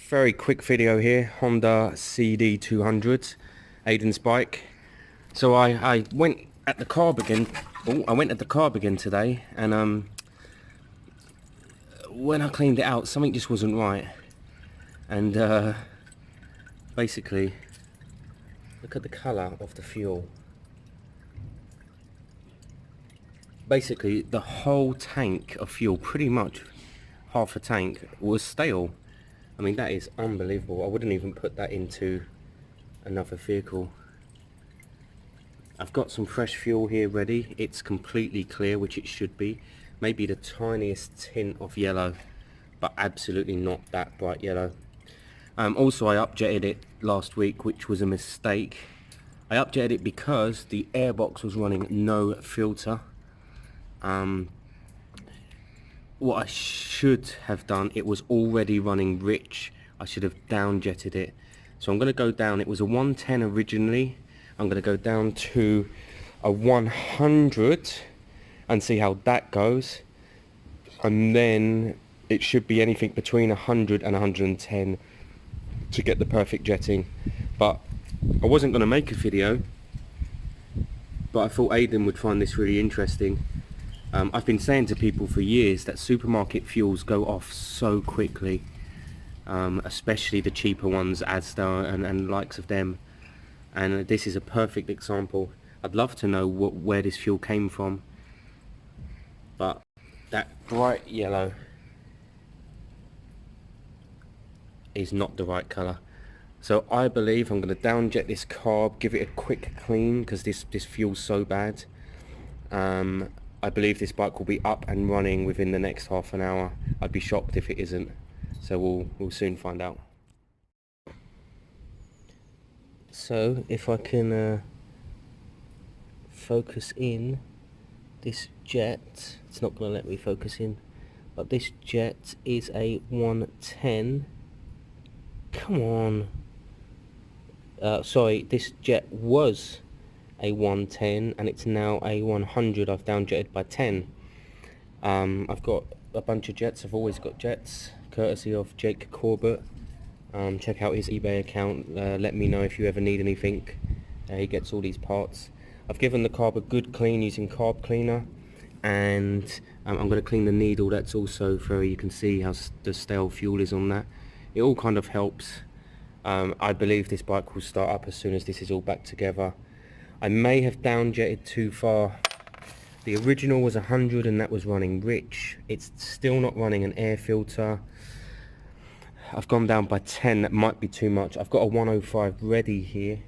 Very quick video here. Honda CD200, Aiden's bike. So I went at the carb again. I went at the carb again today, and when I cleaned it out, something just wasn't right. And basically, look at the colour of the fuel. Basically, the whole tank of fuel, pretty much half a tank, was stale. I mean, that is unbelievable. I wouldn't even put that into another vehicle. I've got some fresh fuel here ready. It's completely clear, which it should be. Maybe the tiniest tint of yellow, but absolutely not that bright yellow. Also, I upjetted it last week, which was a mistake. I upjetted it because the airbox was running no filter. What I should have done, it was already running rich. I should have down jetted it. So I'm going to go down. It was a 110 originally. I'm going to go down to a 100 and see how that goes. And then it should be anything between 100 and 110 to get the perfect jetting. But I wasn't going to make a video, but I thought Aiden would find this really interesting. I've been saying to people for years that supermarket fuels go off so quickly, especially the cheaper ones, Asda and likes of them. And this is a perfect example. I'd love to know where this fuel came from, but that bright yellow is not the right colour. So I believe I'm going to down jet this carb, give it a quick clean, because this fuel's so bad. I believe this bike will be up and running within the next half an hour. I'd be shocked if it isn't. So we'll soon find out. So if I can focus in this jet, it's not going to let me focus in, but this jet is a 110. Come on. Sorry, this jet was a 110 and it's now a 100. I've down jetted by 10. I've got a bunch of jets. I've always got jets, courtesy of Jake Corbett. Check out his eBay account. Let me know if you ever need anything. He gets all these parts. I've given the carb a good clean using carb cleaner, and I'm going to clean the needle. That's also where you can see how the stale fuel is on that. It all kind of helps. I believe this bike will start up as soon as this is all back together. I may have down jetted too far. The original was 100 and that was running rich. It's still not running an air filter. I've gone down by 10. That might be too much. I've got a 105 ready here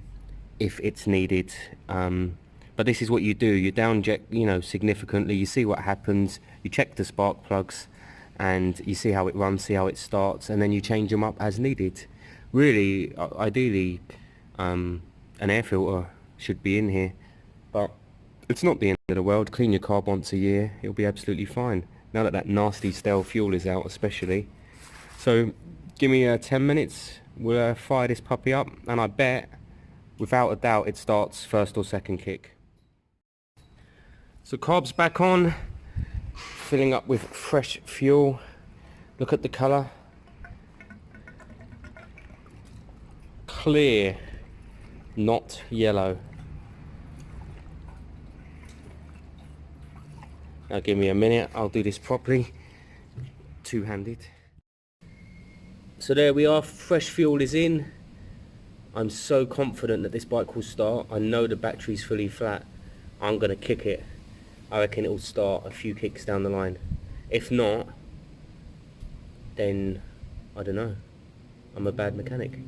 if it's needed. But this is what you do. You down jet, significantly. You see what happens. You check the spark plugs and you see how it runs, see how it starts, and then you change them up as needed. Really, ideally, an air filter should be in here, but it's not the end of the world. Clean your carb once a year, it'll be absolutely fine, now that nasty stale fuel is out especially. So give me 10 minutes, we'll fire this puppy up, and I bet without a doubt it starts first or second kick. So carb's back on, filling up with fresh fuel. Look at the colour, clear, not yellow. Now give me a minute, I'll do this properly, two-handed. So there we are, fresh fuel is in. I'm so confident that this bike will start. I know the battery's fully flat. I'm going to kick it. I reckon it will start a few kicks down the line. If not, then I don't know. I'm a bad mechanic.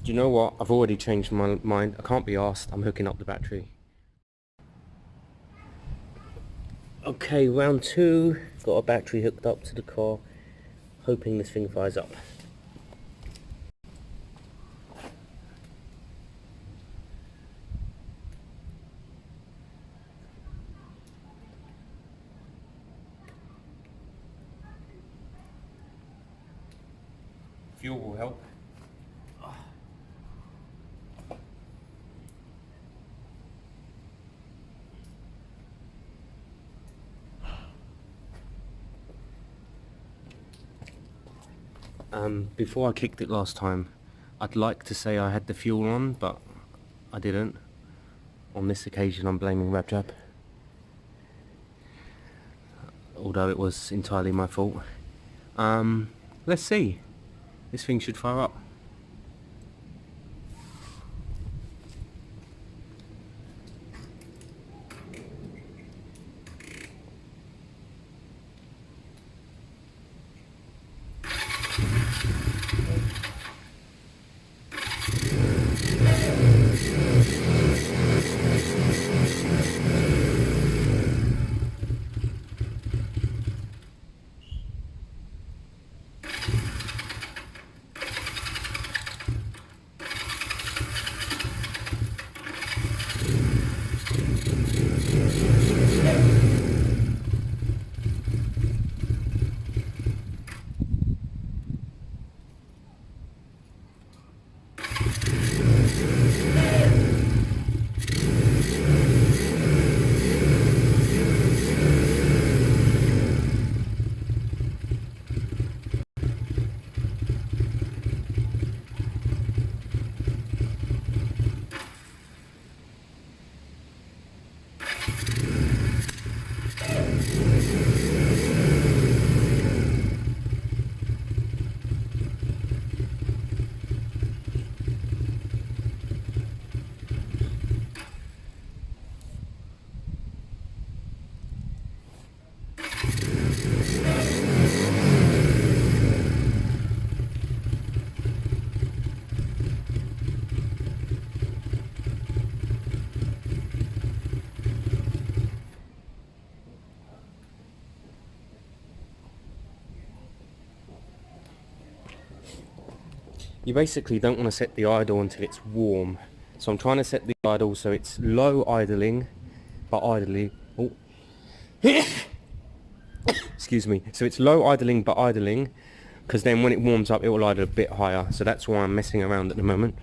Do you know what? I've already changed my mind. I can't be arsed. I'm hooking up the battery. Okay, round two. got a battery hooked up to the car, hoping this thing fires up. Fuel will help. Before I kicked it last time, I'd like to say I had the fuel on, but I didn't. On this occasion I'm blaming RabJab, although it was entirely my fault. Let's see. This thing should fire up. You basically don't want to set the idle until it's warm. So I'm trying to set the idle so it's low idling, but idling. Oh. Excuse me. So it's low idling, but idling, because then when it warms up, it will idle a bit higher. So that's why I'm messing around at the moment.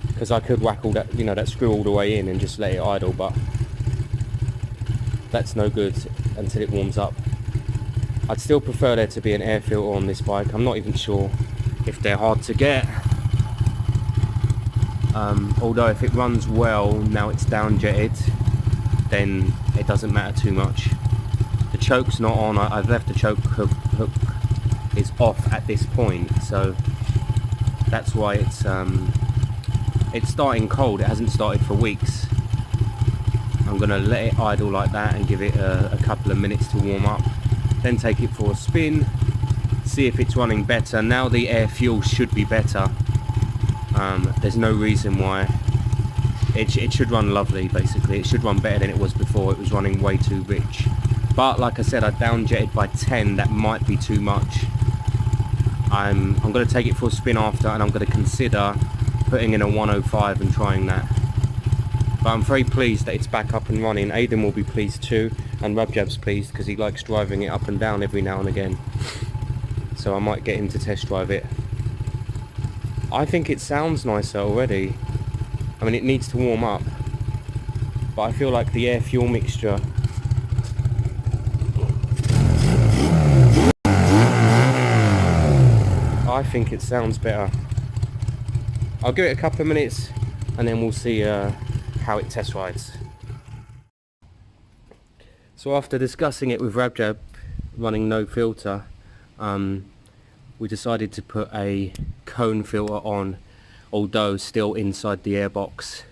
Because I could whack all that, that screw all the way in and just let it idle, but that's no good until it warms up. I'd still prefer there to be an air filter on this bike. I'm not even sure if they're hard to get. Although if it runs well, now it's down jetted, then it doesn't matter too much. The choke's not on. I've left the choke hook is off at this point, so that's why it's starting cold. It hasn't started for weeks. I'm gonna let it idle like that and give it a couple of minutes to warm up. Then take it for a spin, see if it's running better. Now the air fuel should be better. There's no reason why. It should run lovely, basically. It should run better than it was before. It was running way too rich. But like I said, I down jetted by 10. That might be too much. I'm going to take it for a spin after, and I'm going to consider putting in a 105 and trying that. But I'm very pleased that it's back up and running. Aidan will be pleased too, and RabJab's pleased because he likes driving it up and down every now and again. So I might get him to test drive it. I think it sounds nicer already. I mean, it needs to warm up, but I feel like the air fuel mixture I think it sounds better. I'll give it a couple of minutes and then we'll see how it test rides. So after discussing it with RabJab running no filter, we decided to put a cone filter on, although still inside the airbox.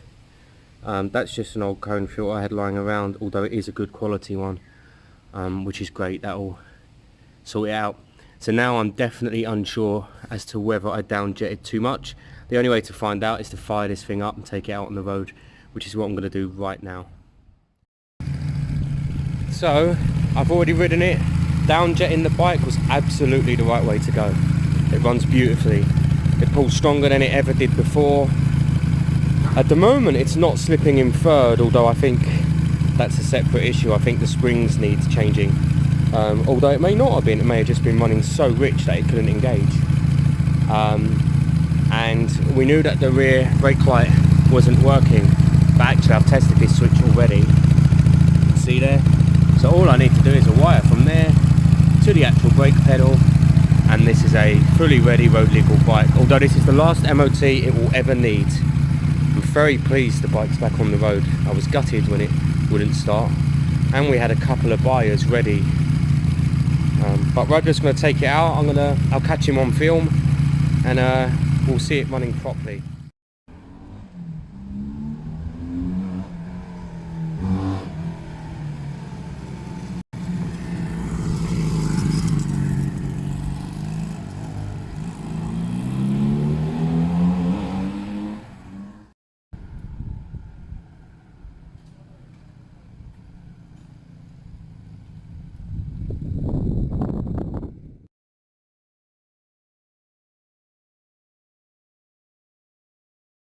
That's just an old cone filter I had lying around, although it is a good quality one, which is great. That'll sort it out. So now I'm definitely unsure as to whether I down jetted too much. The only way to find out is to fire this thing up and take it out on the road which is what I'm going to do right now. So I've already ridden it. Down jetting the bike was absolutely the right way to go. It runs beautifully. It pulls stronger than it ever did before. At the moment it's not slipping in third, although I think that's a separate issue. I think the springs needs changing. Although it may not have been, it may have just been running so rich that it couldn't engage. And we knew that the rear brake light wasn't working, but actually I've tested this switch already. See there? So all I need to do is a wire from there to the actual brake pedal, and this is a fully ready road legal bike. Although this is the last MOT it will ever need. I'm very pleased the bike's back on the road. I was gutted when it wouldn't start, and we had a couple of buyers ready. But Roger's going to take it out. I'll catch him on film, and we'll see it running properly.